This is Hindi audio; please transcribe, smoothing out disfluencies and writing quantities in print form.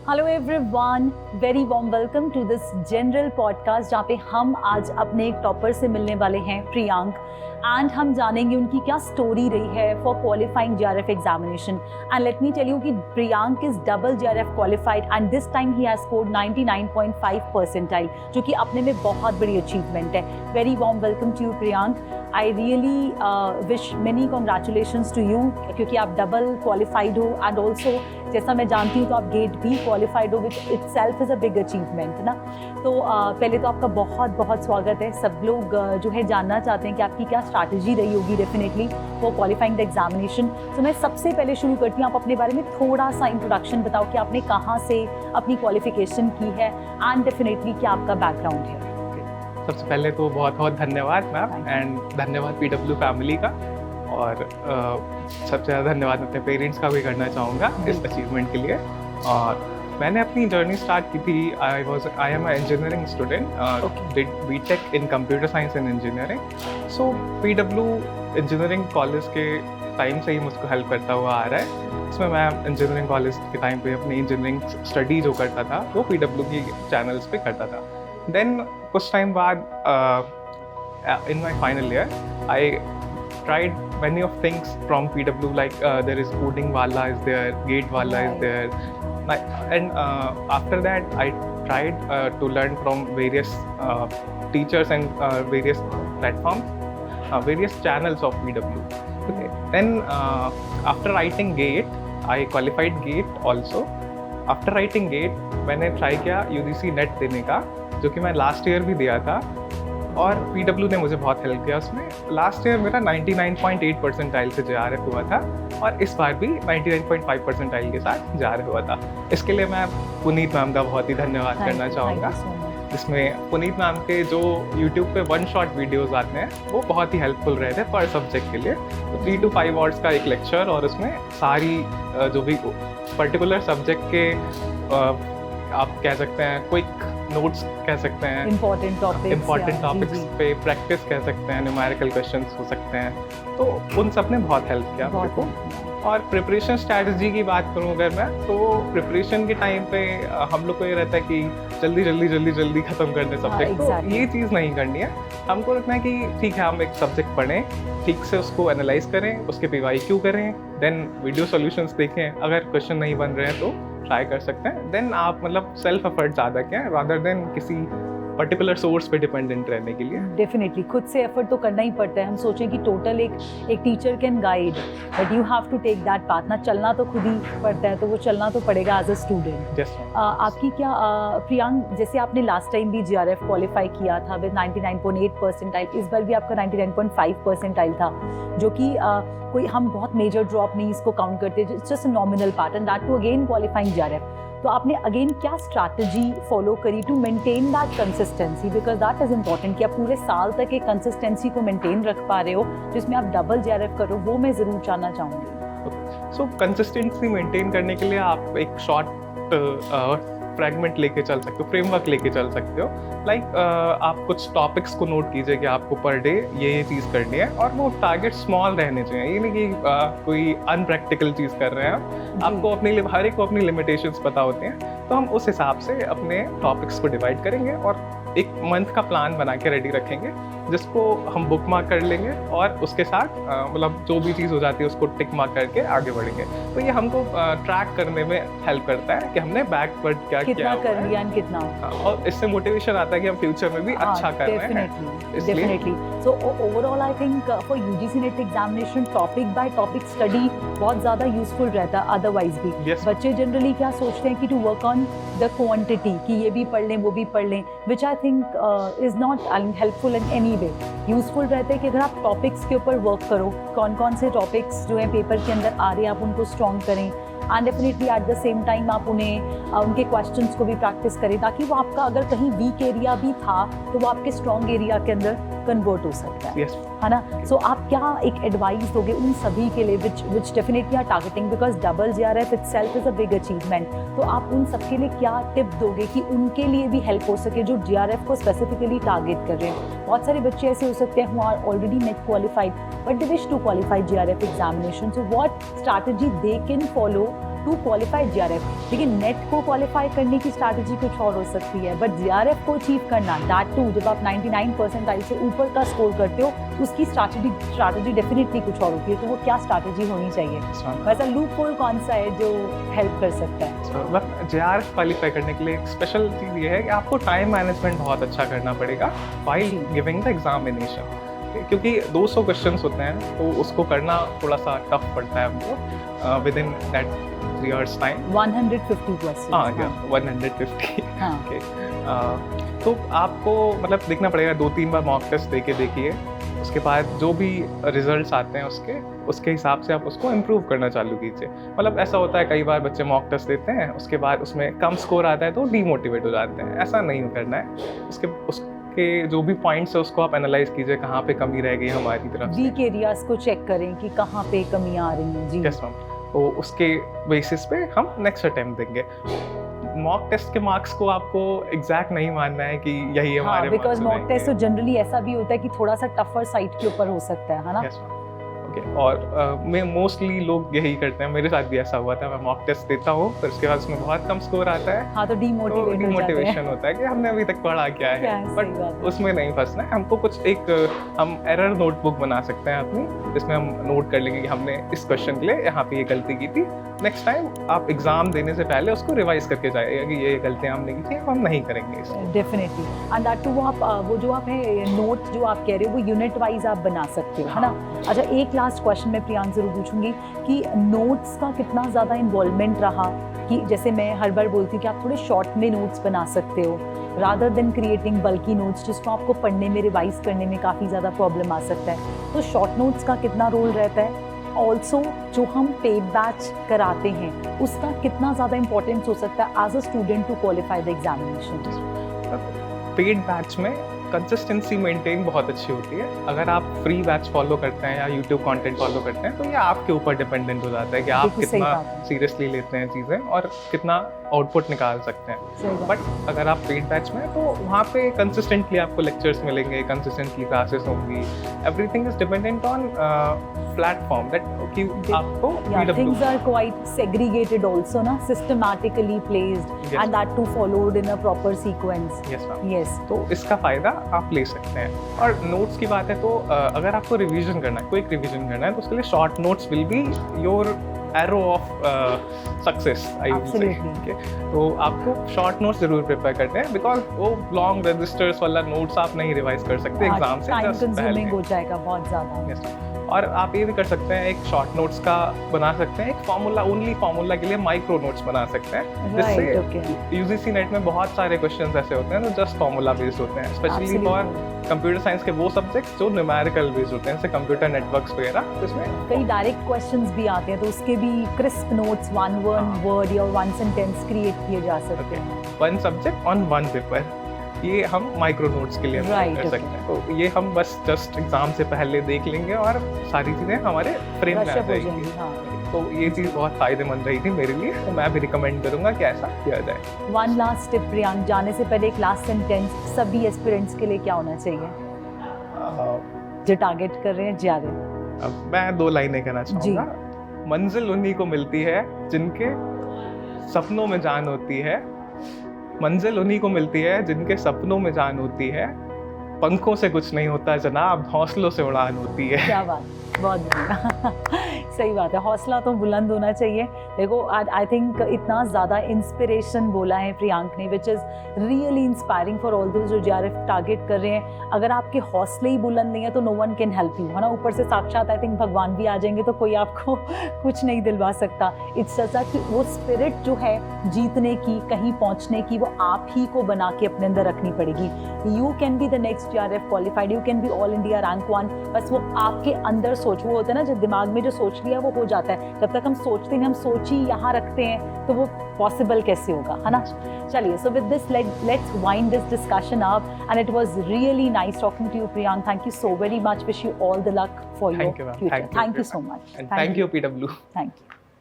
Hello everyone, very warm welcome to this general podcast जहाँ पे हम आज अपने एक टॉपर से मिलने वाले हैं, प्रियांक, एंड हम जानेंगे उनकी क्या स्टोरी रही है for qualifying JRF examination. And let me tell you कि Priyank is double JRF qualified and this time he has scored 99.5 percentile, जो कि अपने में बहुत बड़ी अचीवमेंट है। Very warm welcome to you Priyank. I really wish many congratulations to you, क्योंकि आप डबल क्वालिफाइड हो एंड ऑल्सो जैसा मैं जानती हूँ तो आप गेट भी क्वालिफाइड हो, which itself is a big achievement, है ना। तो पहले तो आपका बहुत बहुत स्वागत है। सब लोग जो है जानना चाहते हैं कि आपकी क्या स्ट्रैटेजी रही होगी definitely for qualifying the examination. तो मैं सबसे पहले शुरू करती हूँ, आप अपने बारे में थोड़ा सा इंट्रोडक्शन बताओ कि आपने कहाँ से अपनी क्वालिफिकेशन की है एंड डेफिनेटली क्या आपका बैकग्राउंड है। सबसे पहले तो बहुत बहुत धन्यवाद मैम, एंड धन्यवाद पीडब्ल्यू फैमिली का, और सबसे ज़्यादा धन्यवाद अपने पेरेंट्स का भी करना चाहूँगा इस अचीवमेंट के लिए। और मैंने अपनी जर्नी स्टार्ट की थी, I am engineering student, did BTech in computer science and engineering. So PW engineering college के टाइम से ही मुझको हेल्प करता हुआ आ रहा है। इसमें मैं इंजीनियरिंग कॉलेज के टाइम पे अपनी इंजीनियरिंग स्टडी जो करता था वो पीडब्ल्यू की चैनल्स पे करता था। देन कुछ टाइम बाद in my final year I tried many of things from PW, like there is coding wala is there, gate wala is there, and after that I tried to learn from various teachers and various platforms, various channels of PW. Okay. Then after writing gate I qualified gate also. After writing gate मैंने ट्राई किया UGC नेट देने का, जो कि मैं लास्ट ईयर भी दिया था, और पीडब्ल्यू ने मुझे बहुत हेल्प किया उसमें। लास्ट ईयर मेरा 99.8 परसेंटाइल से जीआरएफ हुआ था, और इस बार भी 99.5 परसेंटाइल के साथ जीआरएफ हुआ था। इसके लिए मैं पुनीत मैम का बहुत ही धन्यवाद करना चाहूँगा, जिसमें पुनीत मैम के जो यूट्यूब पे वन शॉट वीडियोस आते हैं वो बहुत ही हेल्पफुल रहे थे पर सब्जेक्ट के लिए। तो 3 to 5 आवर्स का एक लेक्चर, और उसमें सारी जो भी पर्टिकुलर सब्जेक्ट के आप कह सकते हैं क्विक नोट्स कह सकते हैं, इंपॉर्टेंट टॉपिक्स पे प्रैक्टिस कह सकते हैं, न्यूमेरिकल क्वेश्चंस हो सकते हैं, तो उन सब ने बहुत हेल्प किया मेरे को। और प्रिपरेशन स्ट्रैटेजी की बात करूँ अगर मैं, तो प्रिपरेशन के टाइम पे हम लोग को ये रहता है कि जल्दी ख़त्म कर दें सब्जेक्ट। तो ये चीज़ नहीं करनी है। हमको रखना है कि ठीक है, हम एक सब्जेक्ट पढ़ें, ठीक से उसको एनालाइज करें, उसके PYQ करें, देन वीडियो सॉल्यूशंस देखें। अगर क्वेश्चन नहीं बन रहे हैं तो ट्राई कर सकते हैं। देन आप मतलब सेल्फ एफर्ट ज़्यादा क्या है, रादर देन किसी पर्टिकुलर सोर्स पे डिपेंडेंट रहने के लिए। डेफिनेटली खुद से एफर्ट तो करना ही पड़ता है। हम सोचें कि टोटल एक teacher can guide, but you have to take that path ना। चलना तो खुद ही पड़ता है, तो वो चलना तो पड़ेगा एज अ स्टूडेंट। आपकी क्या प्रियांक, जैसे आपने लास्ट टाइम भी जीआरएफ क्वालिफाई किया था विद 99.8 परसेंटाइल, इस बार भी आपका 99.5 परसेंटाइल था, जो कि कोई हम बहुत मेजर ड्रॉप नहीं इसको काउंट करते, it's just a nominal part, and that too again qualifying JRF. तो आपने अगेन क्या स्ट्रैटेजी फॉलो करी to maintain that consistency, because that is important कि आप पूरे साल तक एक कंसिस्टेंसी को मेंटेन रख पा रहे हो, जिसमें आप डबल जीआरएफ करो, वो मैं ज़रूर जानना चाहूँगी। सो कंसिस्टेंसी मेंटेन करने के लिए आप एक शॉर्ट फ्रैगमेंट लेके चल सकते हो, फ्रेमवर्क लेके चल सकते हो। लाइक आप कुछ टॉपिक्स को नोट कीजिए कि आपको पर डे ये चीज़ करनी है, और वो टारगेट स्मॉल रहने चाहिए। ये नहीं कि कोई अनप्रैक्टिकल चीज़ कर रहे हैं। आपको अपनी हर एक को अपनी लिमिटेशंस पता होती हैं, तो हम उस हिसाब से अपने टॉपिक्स को डिवाइड करेंगे और एक मंथ का प्लान बना के रेडी रखेंगे, जिसको हम बुक मार्क कर लेंगे, और उसके साथ मतलब जो भी चीज़ हो जाती है उसको टिक मार्क करके आगे बढ़ेंगे। तो ये हमको ट्रैक करने में हेल्प करता है कि हमने बैकवर्ड क्या कर लिया एंड कितना, और इससे मोटिवेशन आता है कि हम फ्यूचर में भी अच्छा कर रहे हैं। Definitely. So overall I think for UGC net examination topic by topic study बहुत ज़्यादा यूजफुल रहता है। अदरवाइज भी बच्चे जनरली क्या सोचते हैं कि to work on the quantity, कि ये भी पढ़ लें वो भी पढ़ लें, which I think is not helpful in any way. Useful रहता है कि अगर आप टॉपिक्स के ऊपर वर्क करो, कौन कौन से टॉपिक्स जो हैं पेपर के अंदर आ रहे हैं आप उनको स्ट्रॉन्ग करें, and definitely at the same time आप उन्हें उनके क्वेश्चंस को भी प्रैक्टिस करें, ताकि वो आपका अगर कहीं वीक एरिया भी था तो वो आपके स्ट्रॉन्ग एरिया के अंदर कन्वर्ट हो सकता है, है ना। सो आप क्या एक एडवाइस दोगे उन सभी के लिए which definitely are targeting, because double JRF itself is a big achievement. तो आप उन सबके लिए क्या टिप दोगे कि उनके लिए भी हेल्प हो सके जो जीआरएफ को स्पेसिफिकली टारगेट कर रहे हैं। बहुत सारे बच्चे ऐसे हो सकते हैं who are already NET qualified but they wish to qualify JRF examination, so what strategy they can follow to qualify JRF। लेकिन नेट को क्वालिफाई करने की स्ट्रैटेजी कुछ और हो सकती है, बट JRF को अचीव करना, दैट टू जब आप 99 परसेंटाइल से ऊपर का स्कोर करते हो, उसकी स्ट्रैटेजी डेफिनेटली कुछ और होती है। तो वो क्या स्ट्रैटेजी होनी चाहिए, वैसा लूप होल कौन सा है जो हेल्प कर सकता है? JRF क्वालिफाई करने के लिए एक स्पेशल चीज़ ये है कि आपको टाइम मैनेजमेंट बहुत अच्छा करना पड़ेगा व्हाइल गिविंग द एग्जामिनेशन, क्योंकि 200 क्वेश्चंस होते हैं तो उसको करना थोड़ा सा टफ पड़ता है हमको with in that 3 hours time. 150 questions. हाँ, 150। हाँ। ओके, तो आपको मतलब देखना पड़ेगा, 2-3 बार मॉक टेस्ट देखिए, उसके बाद जो भी रिजल्ट्स आते हैं उसके हिसाब से आप उसको इम्प्रूव करना चालू कीजिए। मतलब ऐसा होता है कई बार बच्चे मॉक टेस्ट देते हैं, उसके बाद उसमें कम स्कोर आता है तो डीमोटिवेट हो जाते हैं। ऐसा नहीं करना है। उसके जो भी पॉइंट्स है उसको आप एनालाइज कीजिए, कहाँ पे कमी रह गई हमारी तरफ से। वीक एरियाज को चेक करें कि कहाँ पे कमियाँ आ रही हैं। जी यस मैम, तो उसके बेसिस पे हम नेक्स्ट अटेम्प्ट देंगे। मॉक टेस्ट के मार्क्स को आपको एग्जैक्ट नहीं मानना है कि यही हमारे मार्क्स बिकॉज मॉक टेस्ट तो जनरली ऐसा भी होता है कि थोड़ा सा टफर साइड के ऊपर हो सकता है ना? yes, ओके, और मैं मोस्टली लोग यही करते हैं, मेरे साथ भी ऐसा हुआ था। मैं मॉक टेस्ट देता हूँ फिर उसके बाद उसमें बहुत कम स्कोर आता है। हाँ, तो डिमोटिवेशन होता है कि हमने अभी तक पढ़ा क्या है, बट उसमें नहीं फंसना है हमको। कुछ हम एरर नोटबुक बना सकते हैं अपनी, जिसमें हम नोट कर लेंगे कि हमने इस क्वेश्चन के लिए यहाँ पे ये गलती की थी। नेक्स्ट टाइम आप एग्जाम देने से पहले उसको रिवाइज करके जाइएगा कि ये गलतियाँ हमने की थी, हम नहीं करेंगे इसको। डेफिनेटली। एंड दैट टू वो जो आप है नोट जो आप कह रहे हो वो यूनिट वाइज आप बना सकते हो, है ना? अच्छा, एक लास्ट क्वेश्चन मैं प्रियांक जरूर पूछूंगी कि नोट्स का कितना ज़्यादा इन्वॉल्वमेंट रहा, कि जैसे मैं हर बार बोलती हूँ कि आप थोड़े शॉर्ट में नोट्स बना सकते हो रादर देन क्रिएटिंग बल्की नोट्स, जिसको आपको पढ़ने में रिवाइज करने में काफ़ी ज़्यादा प्रॉब्लम आ सकता है। तो शॉर्ट नोट्स का कितना रोल रहता है? ऑल्सो जो हम पेड बैच कराते हैं उसका कितना ज़्यादा इंपॉर्टेंस हो सकता है as a student to qualify the examination? Paid batch में कंसिस्टेंसी मेंटेन बहुत अच्छी होती है। अगर आप फ्री बैच फॉलो करते हैं या यूट्यूब कंटेंट फॉलो करते हैं तो ये आपके ऊपर डिपेंडेंट हो जाता है कि आप कितना सीरियसली लेते हैं चीज़ें और कितना आउटपुट निकाल सकते हैं। बट अगर आप पेड बैच में तो वहाँ पे कंसिस्टेंटली आपको लेक्चर्स मिलेंगे, कंसिस्टेंटली क्लासेस होंगी, everything is dependent on platform that कि आपको things are quite segregated also, ना, systematically placed, yes, and that too followed in a proper sequence. yes, तो इसका फायदा आप ले सकते हैं। और नोट्स की बात है तो अगर आपको रिवीजन करना है, क्विक रिवीजन करना है, तो उसके लिए short notes will be your arrow of success, I will say. तो आपको शॉर्ट नोट्स जरूर प्रिपेयर करते हैं, बिकॉज वो लॉन्ग रजिस्टर्स वाला नोट्स आप नहीं रिवाइज कर सकते एग्जाम से जस्ट पहले। हो जाएगा बहुत ज़्यादा। और आप ये भी कर सकते हैं, एक शॉर्ट नोट्स का बना सकते हैं, एक फार्मूला, ओनली फार्मूला के लिए माइक्रो नोट्स बना सकते हैं, जिससे यूजीसी नेट में बहुत सारे क्वेश्चंस ऐसे होते हैं जो जस्ट फार्मूला बेस्ड होते हैं, स्पेशली फॉर कंप्यूटर साइंस के वो सब्जेक्ट्स जो न्यूमेरिकल बेस्ड होते हैं, जैसे कंप्यूटर नेटवर्क्स वगैरह। इसमें कई डायरेक्ट क्वेश्चंस भी आते हैं तो उसके भी क्रिस्प नोट्स, वन वर्ड या वन सेंटेंस क्रिएट किए जा सकते हैं। One subject on one paper, ये हम माइक्रो नोट्स के लिए कर सकते हैं। तो ये हम बस जस्ट एग्जाम से पहले देख लेंगे और सारी चीज़ें हमारे फ्रेम में आ जाएंगी। तो ये चीज़ बहुत फ़ायदेमंद रही थी मेरे लिए, तो मैं भी रिकमेंड करूँगा कि ऐसा किया जाए। वन लास्ट टिप प्रियांक, जाने से पहले एक लास्ट सेंटेंस सभी एस्पिरेंट्स के लिए क्या होना चाहिए जो टारगेट कर रहे हैं JRF? अब मैं 2 लाइनें कहना चाहूँगा। मंजिल उन्हीं को मिलती है जिनके सपनों में जान होती है, मंजिल उन्हीं को मिलती है जिनके सपनों में जान होती है, पंखों से कुछ नहीं होता जनाब, हौसलों से उड़ान होती है। क्या बात, बहुत बढ़िया। सही बात है, हौसला तो बुलंद होना चाहिए। देखो आई थिंक इतना ज़्यादा इंस्पिरेशन बोला है प्रियांक ने, which is really inspiring for all those जो JRF टारगेट कर रहे हैं। अगर आपके हौसले ही बुलंद नहीं है तो no one can help you, है ना? ऊपर से साक्षात आई थिंक भगवान भी आ जाएंगे तो कोई आपको कुछ नहीं दिलवा सकता। इट्स ऐसा कि वो स्पिरिट जो है जीतने की, कहीं पहुँचने की, वो आप ही को बना के अपने अंदर रखनी पड़ेगी। You can be the next JRF qualified, you can be all India rank 1, बस वो आपके अंदर सोच, वो होता है ना जो दिमाग में जो सोच लिया वो हो जाता है। जब तक हम सोचते नहीं, हम सोच ही यहाँ रखते हैं तो वो पॉसिबल कैसे होगा, है ना? चलिए, so with this let's wind this discussion up and it was really nice talking to you Priyank. Thank you so very much, wish you all the luck for your future. Thank you so much. Thank you PW। Thank you.